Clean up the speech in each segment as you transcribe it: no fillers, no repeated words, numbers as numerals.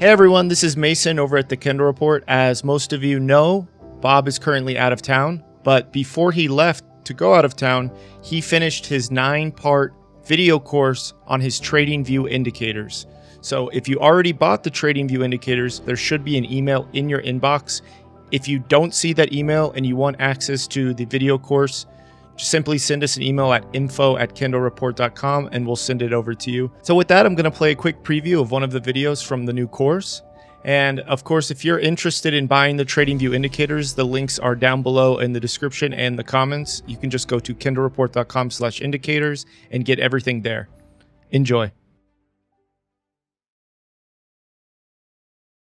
Hey everyone, this is Mason over at the Kendall Report. As most of you know, Bob is currently out of town, but before he left to go out of town, he finished his 9-part video course on his TradingView indicators. So if you already bought the TradingView indicators, there should be an email in your inbox. If you don't see that email and you want access to the video course, just simply send us an email at info@kendallreport.com and we'll send it over to you. So with that, I'm going to play a quick preview of one of the videos from the new course. And of course, if you're interested in buying the TradingView indicators, the links are down below in the description and the comments. You can just go to kendallreport.com/indicators and get everything there. Enjoy.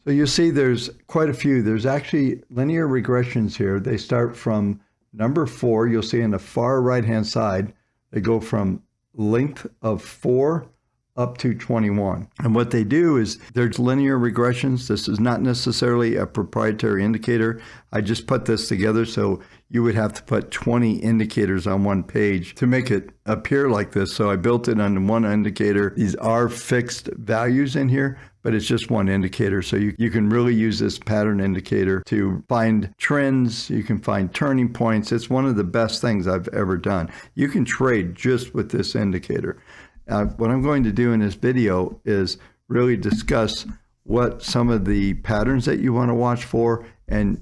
So you see there's quite a few. There's actually linear regressions here. They start from number 4. You'll see on the far right-hand side, they go from length of 4 up to 21. And what they do is there's linear regressions. This is not necessarily a proprietary indicator. I just put this together so you would have to put 20 indicators on one page to make it appear like this. So I built it on one indicator. These are fixed values in here, but it's just one indicator. So you can really use this pattern indicator to find trends. You can find turning points. It's one of the best things I've ever done. You can trade just with this indicator. What I'm going to do in this video is really discuss what some of the patterns that you want to watch for, and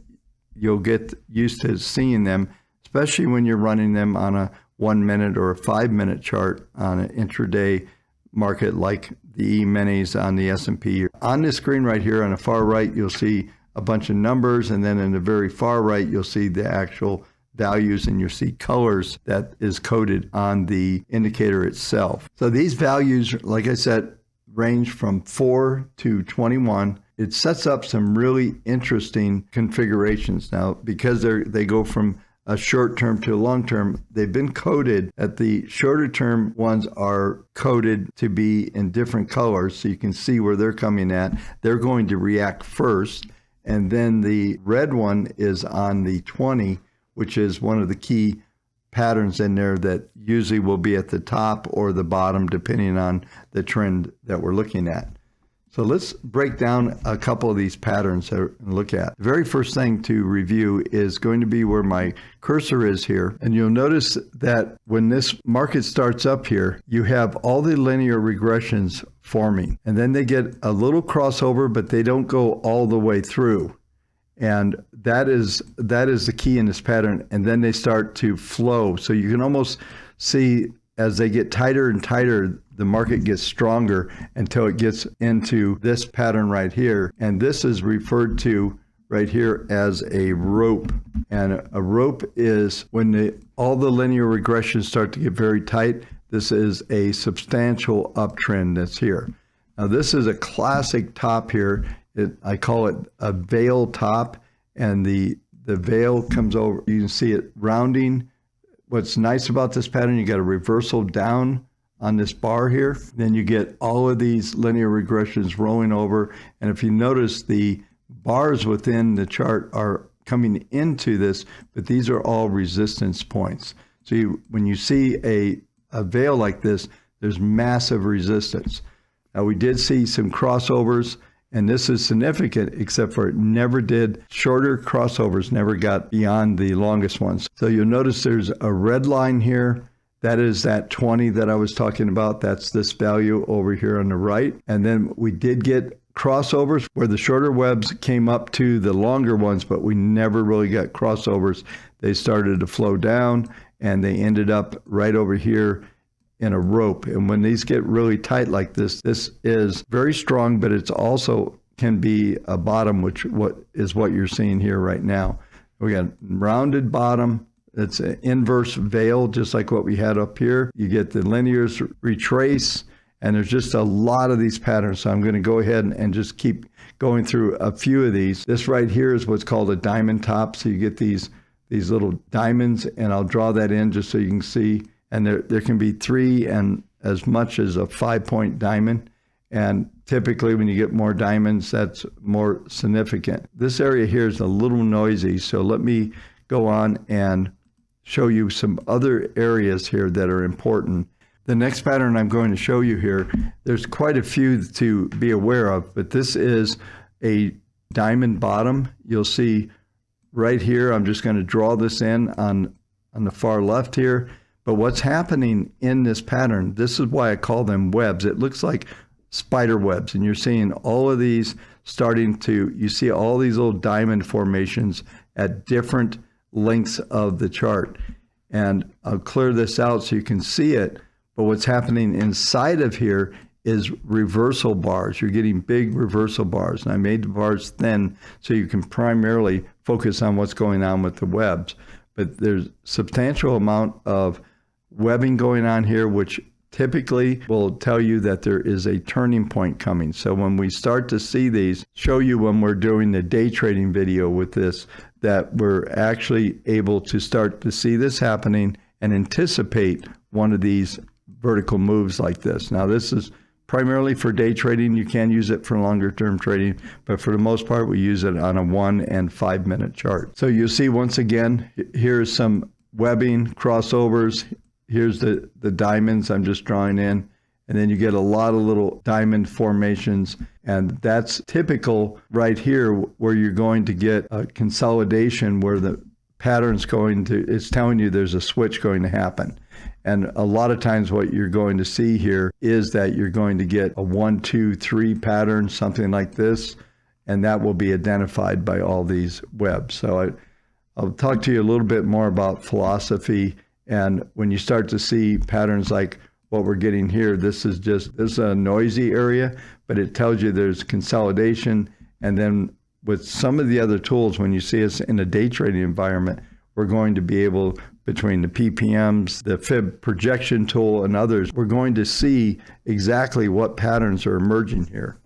you'll get used to seeing them, especially when you're running them on a 1-minute or a 5-minute chart on an intraday market like the E-minis on the S&P. On this screen right here on the far right, you'll see a bunch of numbers, and then in the very far right, you'll see the actual values, and you'll see colors that is coded on the indicator itself. So these values, like I said, range from 4 to 21. It sets up some really interesting configurations. Now, because they go from a short term to a long term, they've been coded that the shorter term ones are coded to be in different colors, so you can see where they're coming at. They're going to react first, and then the red one is on the 20, which is one of the key patterns in there that usually will be at the top or the bottom, depending on the trend that we're looking at. So let's break down a couple of these patterns and look at. The very first thing to review is going to be where my cursor is here. And you'll notice that when this market starts up here, you have all the linear regressions forming. And then they get a little crossover, but they don't go all the way through. And that is the key in this pattern. And then they start to flow. So you can almost see as they get tighter and tighter, the market gets stronger until it gets into this pattern right here. And this is referred to right here as a rope. And a rope is when all the linear regressions start to get very tight. This is a substantial uptrend that's here. Now this is a classic top here. I call it a veil top, and the veil comes over. You can see it rounding. What's nice about this pattern, you got a reversal down on this bar here. Then you get all of these linear regressions rolling over. And if you notice, the bars within the chart are coming into this, but these are all resistance points. So when you see a veil like this, there's massive resistance. Now we did see some crossovers, and this is significant, except for it never did. Shorter crossovers never got beyond the longest ones. So you'll notice there's a red line here. That is that 20 that I was talking about. That's this value over here on the right. And then we did get crossovers where the shorter webs came up to the longer ones, but we never really got crossovers. They started to flow down, and they ended up right over here in a rope. And when these get really tight like this, this is very strong, but it's also can be a bottom, which is what you're seeing here right now. We got rounded bottom. It's an inverse veil, just like what we had up here. You get the linears retrace, and there's just a lot of these patterns. So I'm going to go ahead and just keep going through a few of these. This right here is what's called a diamond top. So you get these little diamonds, and I'll draw that in just so you can see. And there can be 3 and as much as a 5-point diamond. And typically when you get more diamonds, that's more significant. This area here is a little noisy, so let me go on and show you some other areas here that are important. The next pattern I'm going to show you here, there's quite a few to be aware of, but this is a diamond bottom. You'll see right here, I'm just going to draw this in on the far left here. But what's happening in this pattern, this is why I call them webs. It looks like spider webs, and you're seeing all of these starting to, you see all these little diamond formations at different lengths of the chart. And I'll clear this out so you can see it. But what's happening inside of here is reversal bars. You're getting big reversal bars. And I made the bars thin so you can primarily focus on what's going on with the webs. But there's substantial amount of webbing going on here, which typically will tell you that there is a turning point coming. So when we start to see these, show you when we're doing the day trading video with this, that we're actually able to start to see this happening and anticipate one of these vertical moves like this. Now, this is primarily for day trading. You can use it for longer term trading, but for the most part, we use it on a 1 and 5 minute chart. So you'll see once again, here's some webbing, crossovers. Here's the diamonds I'm just drawing in. And then you get a lot of little diamond formations. And that's typical right here where you're going to get a consolidation where the pattern's going to, it's telling you there's a switch going to happen. And a lot of times what you're going to see here is that you're going to get a 1, 2, 3 pattern, something like this, and that will be identified by all these webs. So I'll talk to you a little bit more about philosophy. And when you start to see patterns like what we're getting here, this is a noisy area, but it tells you there's consolidation. And then with some of the other tools, when you see us in a day trading environment, we're going to be able, between the PPMs, the fib projection tool, and others, we're going to see exactly what patterns are emerging here.